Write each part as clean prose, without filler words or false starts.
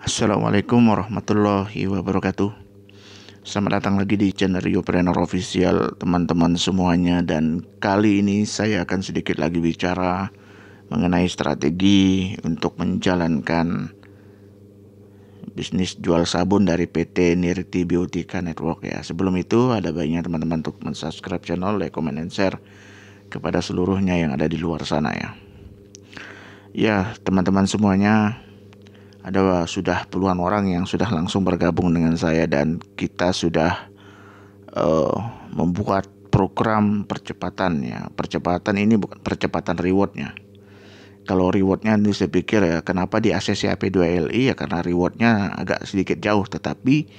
Assalamualaikum warahmatullahi wabarakatuh. Selamat datang lagi di channel Riopreneur Official teman-teman semuanya. Dan kali ini saya akan sedikit lagi bicara mengenai strategi untuk menjalankan bisnis jual sabun dari PT Nirti Biotika Network ya. Sebelum itu ada baiknya teman-teman untuk subscribe channel, like, comment, and share kepada seluruhnya yang ada di luar sana ya. Ya teman-teman semuanya, sudah puluhan orang yang sudah langsung bergabung dengan saya dan kita sudah membuat program percepatan ya. Percepatan ini bukan percepatan rewardnya. Kalau rewardnya ini saya pikir ya, kenapa di ACC AP2LI ya, karena rewardnya agak sedikit jauh tetapi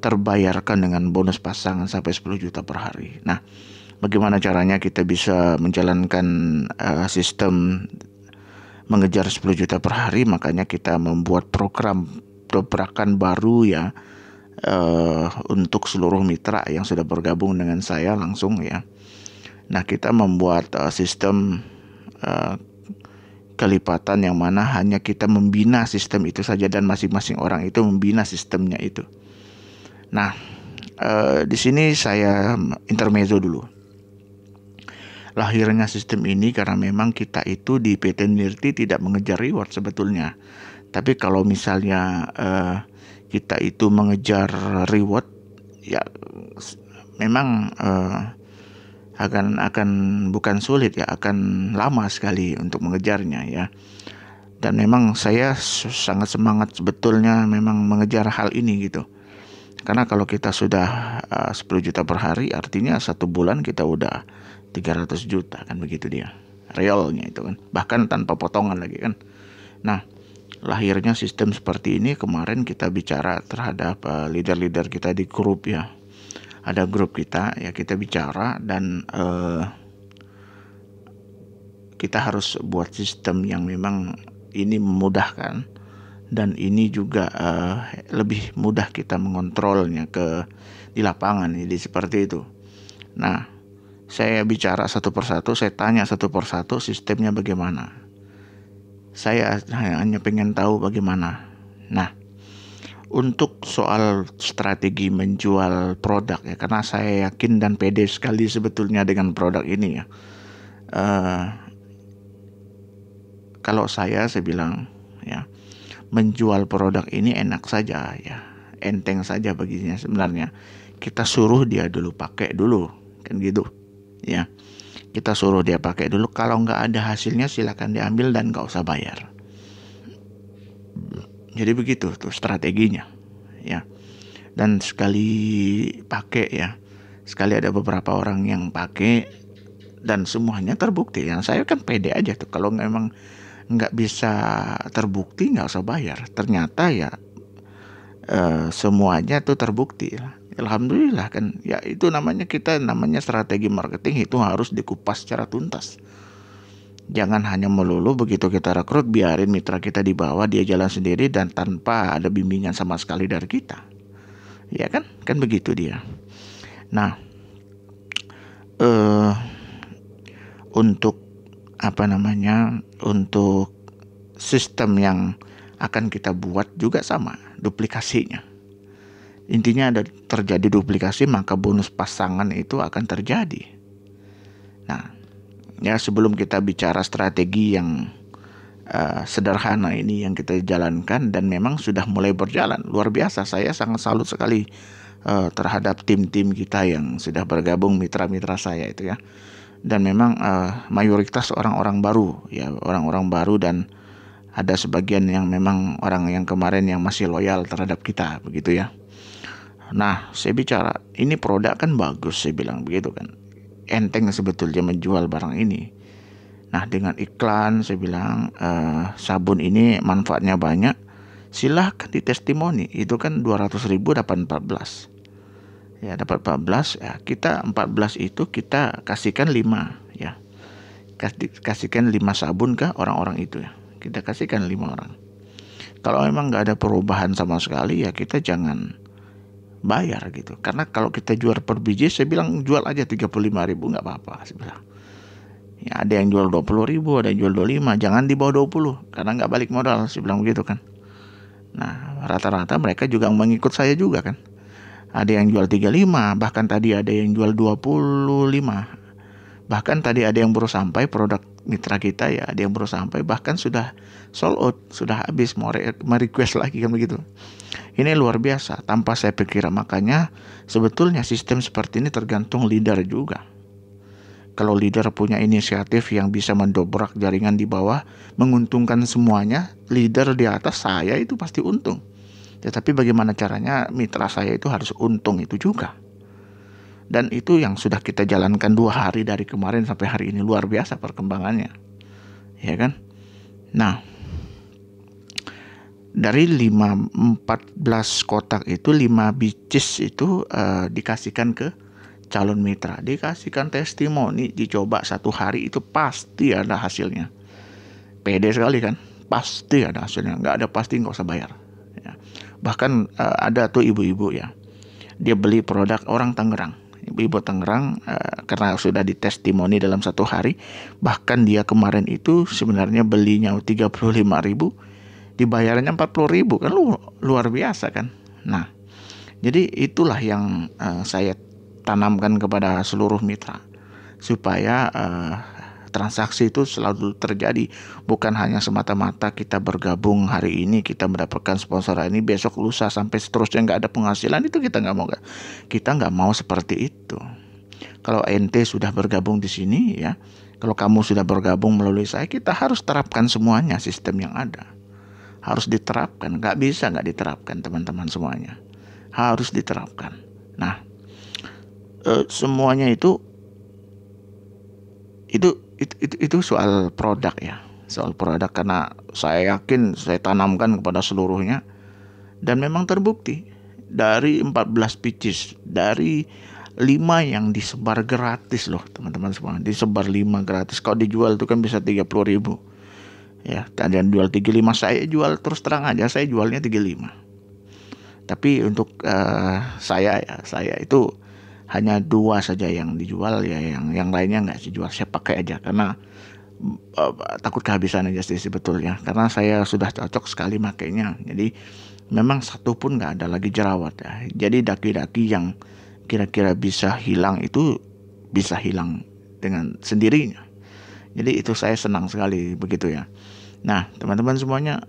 terbayarkan dengan bonus pasangan sampai 10 juta per hari. Nah, bagaimana caranya kita bisa menjalankan sistem mengejar 10 juta per hari? Makanya kita membuat program dobrakan baru ya, untuk seluruh mitra yang sudah bergabung dengan saya langsung ya. Nah, kita membuat sistem kelipatan yang mana hanya kita membina sistem itu saja dan masing-masing orang itu membina sistemnya itu. Nah, di sini saya intermezzo dulu. Lahirnya sistem ini karena memang kita itu di PT Nirti tidak mengejar reward sebetulnya. Tapi kalau misalnya kita itu mengejar reward ya, memang akan bukan sulit ya, akan lama sekali untuk mengejarnya ya. Dan memang saya sangat semangat sebetulnya memang mengejar hal ini gitu. Karena kalau kita sudah 10 juta per hari, artinya satu bulan kita udah 300 juta kan, begitu dia realnya itu kan, bahkan tanpa potongan lagi kan. Nah, lahirnya sistem seperti ini kemarin kita bicara terhadap leader-leader kita di grup ya. Ada grup kita ya, kita bicara dan kita harus buat sistem yang memang ini memudahkan dan ini juga lebih mudah kita mengontrolnya di lapangan, jadi seperti itu. Nah, saya bicara satu persatu, saya tanya satu persatu sistemnya bagaimana. Saya hanya pengen tahu bagaimana. Nah, untuk soal strategi menjual produk ya, karena saya yakin dan pede sekali sebetulnya dengan produk ini ya. Kalau saya bilang ya, menjual produk ini enak saja ya, enteng saja baginya sebenarnya. Kita suruh dia dulu pakai dulu kan gitu ya. Kita suruh dia pakai dulu, kalau nggak ada hasilnya silakan diambil dan nggak usah bayar. Jadi begitu tuh strateginya ya. Dan sekali pakai ya, sekali ada beberapa orang yang pakai dan semuanya terbukti ya. Saya kan pede aja tuh, kalau memang nggak bisa terbukti nggak usah bayar. Ternyata ya semuanya tuh terbukti lah. Alhamdulillah kan ya, itu namanya strategi marketing, itu harus dikupas secara tuntas. Jangan hanya melulu begitu kita rekrut biarin mitra kita di bawah dia jalan sendiri dan tanpa ada bimbingan sama sekali dari kita. Ya kan begitu dia. Nah, untuk untuk sistem yang akan kita buat juga sama, duplikasinya. Intinya ada terjadi duplikasi, maka bonus pasangan itu akan terjadi. Nah, ya sebelum kita bicara strategi yang sederhana ini yang kita jalankan dan memang sudah mulai berjalan luar biasa. Saya sangat salut sekali terhadap tim-tim kita yang sudah bergabung, mitra-mitra saya itu ya. Dan memang mayoritas orang-orang baru ya, orang-orang baru, dan ada sebagian yang memang orang yang kemarin yang masih loyal terhadap kita begitu ya. Nah, saya bicara ini produk kan bagus, saya bilang begitu kan, enteng sebetulnya menjual barang ini. Nah, dengan iklan saya bilang sabun ini manfaatnya banyak, silahkan di testimoni. Itu kan 200.000 dapat 14 ya, dapat 14 ya, kita 14 itu kita kasihkan 5 ya, kasihkan 5 sabun ke orang-orang itu ya, kita kasihkan 5 orang. Kalau memang nggak ada perubahan sama sekali ya, kita jangan bayar gitu. Karena kalau kita jual per biji, saya bilang jual aja 35.000 nggak apa-apa, saya bilang. Ya, ada yang jual 20.000, ada yang jual 25, jangan di bawah 20 karena nggak balik modal, saya bilang begitu kan. Nah, rata-rata mereka juga mengikut saya juga kan. Ada yang jual 35, bahkan tadi ada yang jual 25. Bahkan tadi ada yang baru sampai produk mitra kita ya, ada yang baru sampai bahkan sudah sold out, sudah habis, mau request lagi kan begitu. Ini luar biasa tanpa saya pikir. Makanya sebetulnya sistem seperti ini tergantung leader juga. Kalau leader punya inisiatif yang bisa mendobrak jaringan di bawah, menguntungkan semuanya, leader di atas saya itu pasti untung. Tetapi bagaimana caranya mitra saya itu harus untung itu juga. Dan itu yang sudah kita jalankan 2 hari dari kemarin sampai hari ini, luar biasa perkembangannya. Ya kan? Nah, dari 14 kotak itu 5 bicis itu dikasihkan ke calon mitra, dikasihkan testimoni, dicoba 1 hari itu pasti ada hasilnya. Pede sekali kan, pasti ada hasilnya. Nggak ada pasti nggak usah bayar ya. Bahkan ada tuh ibu-ibu ya, dia beli produk orang Tangerang, ibu-ibu Tangerang, karena sudah ditestimoni dalam 1 hari. Bahkan dia kemarin itu sebenarnya belinya 35.000, dibayarnya 40.000 kan, luar biasa kan. Nah, jadi itulah yang saya tanamkan kepada seluruh mitra, supaya transaksi itu selalu terjadi, bukan hanya semata-mata kita bergabung hari ini kita mendapatkan sponsor ini, besok lusa sampai seterusnya nggak ada penghasilan. Itu kita nggak mau seperti itu. Kalau ente sudah bergabung di sini ya, kalau kamu sudah bergabung melalui saya, kita harus terapkan semuanya sistem yang ada, harus diterapkan. Nggak bisa nggak diterapkan, teman-teman, semuanya harus diterapkan. Nah, semuanya itu soal produk ya, soal produk, karena saya yakin saya tanamkan kepada seluruhnya dan memang terbukti. Dari 14 pitches, dari 5 yang disebar gratis loh teman-teman semua, disebar 5 gratis. Kalau dijual itu kan bisa 30.000 ya, dan jual 35, saya jual terus terang aja, saya jualnya 35. Tapi untuk saya itu hanya 2 saja yang dijual ya, yang lainnya nggak dijual, saya pakai aja karena takut kehabisan aja sih sebetulnya, karena saya sudah cocok sekali makainya. Jadi memang satu pun nggak ada lagi jerawat ya. Jadi daki-daki yang kira-kira bisa hilang itu bisa hilang dengan sendirinya. Jadi itu saya senang sekali begitu ya. Nah, teman-teman semuanya,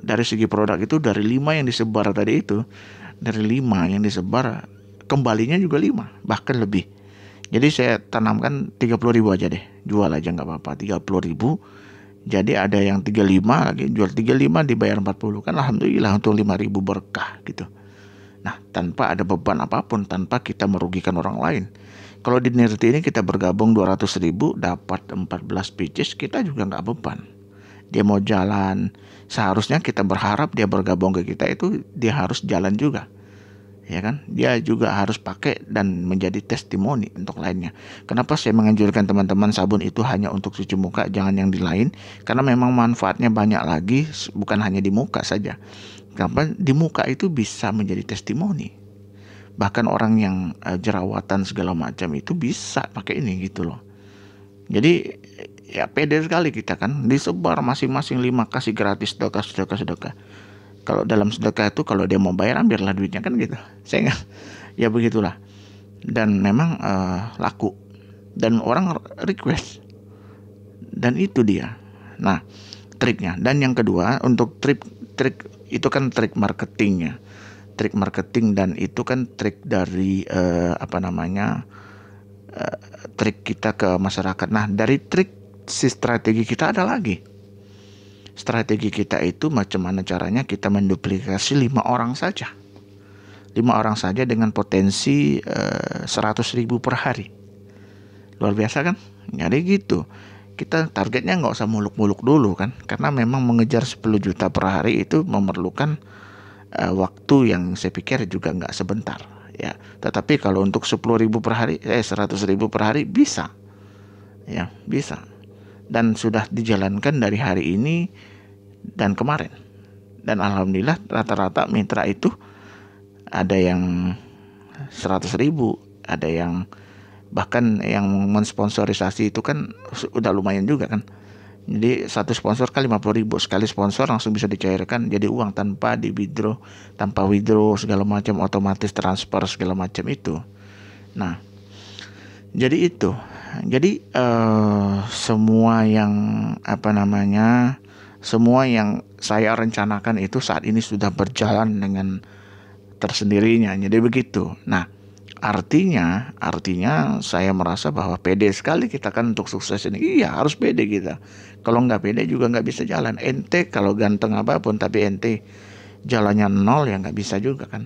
dari segi produk itu, dari 5 yang disebar tadi itu, dari 5 yang disebar kembalinya juga 5, bahkan lebih. Jadi saya tanamkan 30.000 aja deh, jual aja nggak apa-apa, 30.000. Jadi ada yang 35 lagi, jual 35 dibayar 40, kan alhamdulillah untuk 5.000 berkah gitu. Nah, tanpa ada beban apapun, tanpa kita merugikan orang lain. Kalau di Nirti ini kita bergabung 200.000 dapat 14 pitches, kita juga nggak beban. Dia mau jalan, seharusnya kita berharap dia bergabung ke kita itu dia harus jalan juga, ya kan? Dia juga harus pakai dan menjadi testimoni untuk lainnya. Kenapa saya menganjurkan teman-teman sabun itu hanya untuk cuci muka, jangan yang di lain? Karena memang manfaatnya banyak lagi, bukan hanya di muka saja. Kenapa? Di muka itu bisa menjadi testimoni. Bahkan orang yang jerawatan segala macam itu bisa pakai ini gitu loh. Jadi ya pede sekali kita kan, disebar masing-masing 5, kasih gratis, sedekah. Kalau dalam sedekah itu kalau dia mau bayar ambillah duitnya kan gitu. Saya nggak, ya begitulah. Dan memang laku dan orang request, dan itu dia. Nah, triknya. Dan yang kedua, untuk trik itu kan trik marketingnya, trik marketing, dan itu kan trik dari trik kita ke masyarakat. Nah, dari trik strategi kita ada lagi. Strategi kita itu macam mana caranya kita menduplikasi 5 orang saja. 5 orang saja dengan potensi 100.000 per hari. Luar biasa kan? Jadi gitu. Kita targetnya nggak usah muluk-muluk dulu kan, karena memang mengejar 10 juta per hari itu memerlukan waktu yang saya pikir juga nggak sebentar ya. Tetapi kalau untuk 10.000 per hari, 100.000 per hari bisa ya, bisa. Dan sudah dijalankan dari hari ini dan kemarin. Dan alhamdulillah rata-rata mitra itu ada yang 100.000, ada yang bahkan yang mensponsorisasi itu kan udah lumayan juga kan. Jadi satu sponsor kan 50.000, sekali sponsor langsung bisa dicairkan jadi uang tanpa di withdraw, tanpa withdraw segala macam, otomatis transfer segala macam itu. Nah, jadi itu. Jadi semua yang semua yang saya rencanakan itu saat ini sudah berjalan dengan tersendirinya. Jadi begitu. Nah, artinya saya merasa bahwa pede sekali kita kan untuk sukses ini. Iya, harus pede kita. Kalau nggak pede juga nggak bisa jalan. Ente kalau ganteng apapun tapi ente jalannya nol ya nggak bisa juga kan.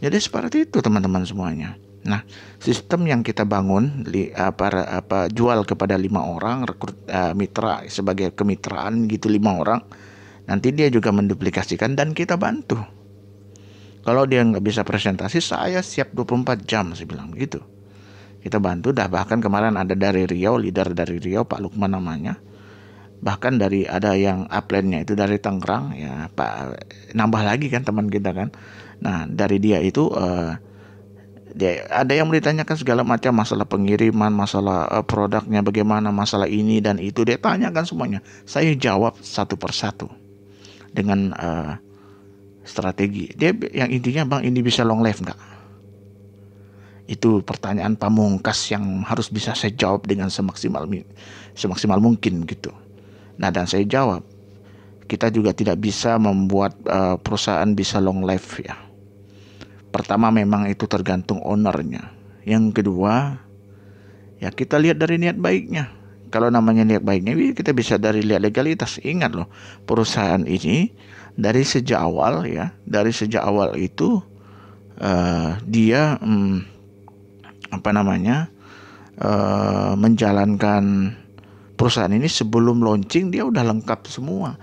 Jadi seperti itu teman-teman semuanya. Nah, sistem yang kita bangun jual kepada 5 orang, rekrut mitra sebagai kemitraan gitu 5 orang. Nanti dia juga menduplikasikan dan kita bantu. Kalau dia nggak bisa presentasi, saya siap 24 jam, saya bilang begitu. Kita bantu, bahkan kemarin ada dari Riau, leader dari Riau, Pak Lukman namanya. Bahkan ada yang upline-nya itu dari Tangerang, ya Pak, nambah lagi kan teman kita kan. Nah, dari dia itu dia ada yang ditanyakan segala macam, masalah pengiriman, masalah produknya bagaimana, masalah ini dan itu, dia tanyakan semuanya. Saya jawab satu persatu dengan strategi. Dia yang intinya, bang, ini bisa long life nggak? Itu pertanyaan pamungkas yang harus bisa saya jawab dengan semaksimal mungkin gitu. Nah, dan saya jawab, kita juga tidak bisa membuat perusahaan bisa long life ya. Pertama memang itu tergantung ownernya. Yang kedua, ya kita lihat dari niat baiknya. Kalau namanya niat baiknya, kita bisa dari lihat legalitas. Ingat loh, perusahaan ini dari sejak awal itu dia menjalankan perusahaan ini sebelum launching dia udah lengkap semua.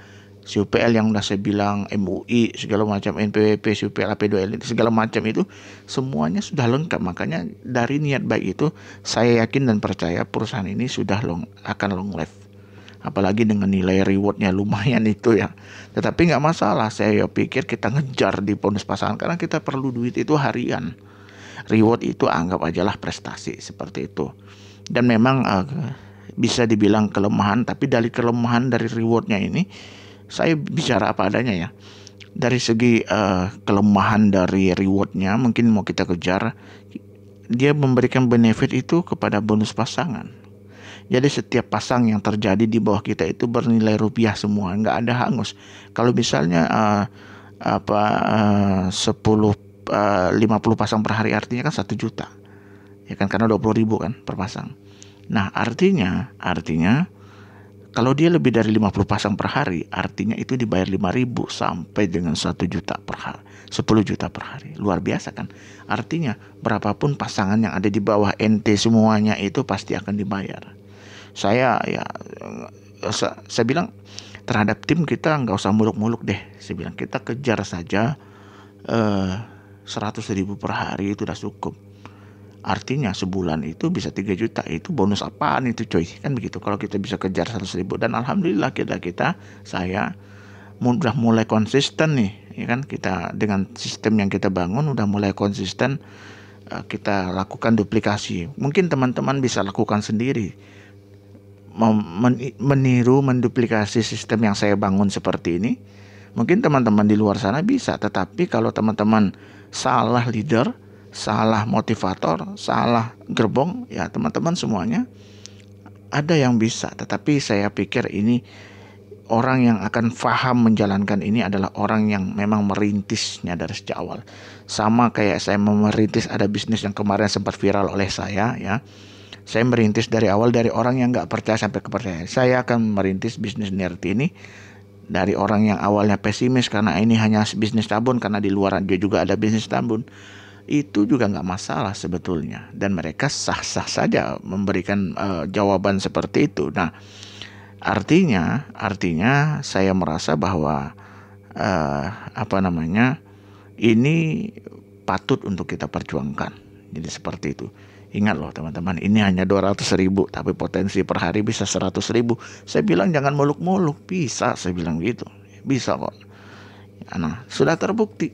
CUPL yang udah saya bilang, MUI segala macam, NPWP, CUPL AP2L segala macam itu semuanya sudah lengkap. Makanya dari niat baik itu saya yakin dan percaya perusahaan ini sudah akan long life. Apalagi dengan nilai rewardnya lumayan itu ya. Tetapi nggak masalah, saya pikir kita ngejar di bonus pasangan karena kita perlu duit itu harian. Reward itu anggap ajalah prestasi seperti itu. Dan memang bisa dibilang kelemahan, tapi dari kelemahan dari rewardnya ini saya bicara apa adanya ya. Dari segi kelemahan dari rewardnya mungkin mau kita kejar, dia memberikan benefit itu kepada bonus pasangan. Jadi setiap pasang yang terjadi di bawah kita itu bernilai rupiah semua, nggak ada hangus. Kalau misalnya 50 pasang per hari, artinya kan 1 juta, ya kan, karena 20.000 kan per pasang. Nah, artinya kalau dia lebih dari 50 pasang per hari, artinya itu dibayar 5.000 sampai dengan 1 juta per hari, 10 juta per hari. Luar biasa kan? Artinya berapapun pasangan yang ada di bawah ente semuanya itu pasti akan dibayar. Saya bilang terhadap tim kita nggak usah muluk-muluk deh. Saya bilang kita kejar saja 100.000 per hari itu udah cukup. Artinya sebulan itu bisa 3 juta, itu bonus apaan itu coy, kan begitu. Kalau kita bisa kejar 100.000, dan alhamdulillah saya udah mulai konsisten nih, ya kan. Kita dengan sistem yang kita bangun udah mulai konsisten, kita lakukan duplikasi. Mungkin teman-teman bisa lakukan sendiri, menduplikasi sistem yang saya bangun seperti ini. Mungkin teman-teman di luar sana bisa, tetapi kalau teman-teman salah leader, salah motivator, salah gerbong, ya teman-teman semuanya ada yang bisa. Tetapi saya pikir ini orang yang akan paham menjalankan ini adalah orang yang memang merintisnya dari sejak awal. Sama kayak saya merintis ada bisnis yang kemarin sempat viral oleh saya ya. Saya merintis dari awal dari orang yang gak percaya sampai kepercayaan. Saya akan merintis bisnis Nerd ini dari orang yang awalnya pesimis karena ini hanya bisnis tabun, karena di luar dia juga ada bisnis tabun. Itu juga nggak masalah sebetulnya, dan mereka sah-sah saja memberikan jawaban seperti itu. Nah, artinya saya merasa bahwa ini patut untuk kita perjuangkan. Jadi seperti itu. Ingat loh teman-teman, ini hanya 200.000, tapi potensi per hari bisa 100.000. Saya bilang jangan muluk-muluk, bisa, saya bilang gitu, bisa kok. Nah, sudah terbukti.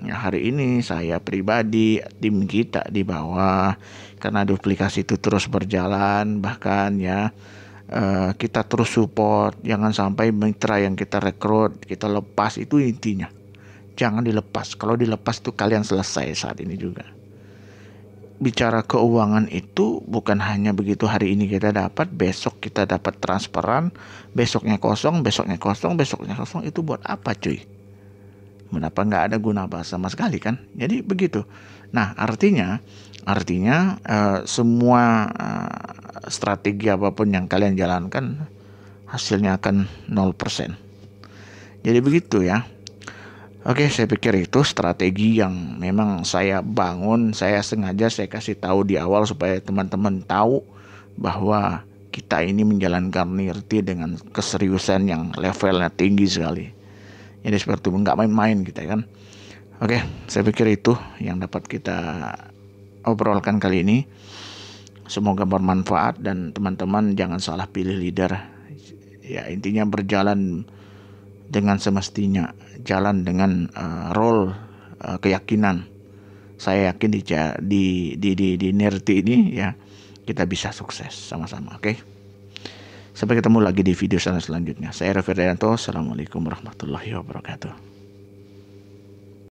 Ya, hari ini saya pribadi, tim kita di bawah, karena duplikasi itu terus berjalan, bahkan ya kita terus support, jangan sampai mitra yang kita rekrut kita lepas, itu intinya. Jangan dilepas. Kalau dilepas tuh kalian selesai saat ini juga. Bicara keuangan itu bukan hanya begitu, hari ini kita dapat, besok kita dapat transferan, besoknya kosong, besoknya kosong, besoknya kosong. Itu buat apa cuy? Kenapa nggak ada guna apa sama sekali kan? Jadi begitu. Nah artinya semua strategi apapun yang kalian jalankan hasilnya akan 0%. Jadi begitu ya. Oke, saya pikir itu strategi yang memang saya bangun. Saya sengaja saya kasih tahu di awal supaya teman-teman tahu bahwa kita ini menjalankan NIRTI dengan keseriusan yang levelnya tinggi sekali. Jadi seperti itu, nggak main-main kita kan. Oke, saya pikir itu yang dapat kita obrolkan kali ini. Semoga bermanfaat dan teman-teman jangan salah pilih leader. Ya intinya berjalan dengan semestinya, jalan dengan role keyakinan. Saya yakin di NIRTI ini ya kita bisa sukses sama-sama. Oke. Sampai ketemu lagi di video selanjutnya. Saya Raffi Rianto. Assalamualaikum warahmatullahi wabarakatuh.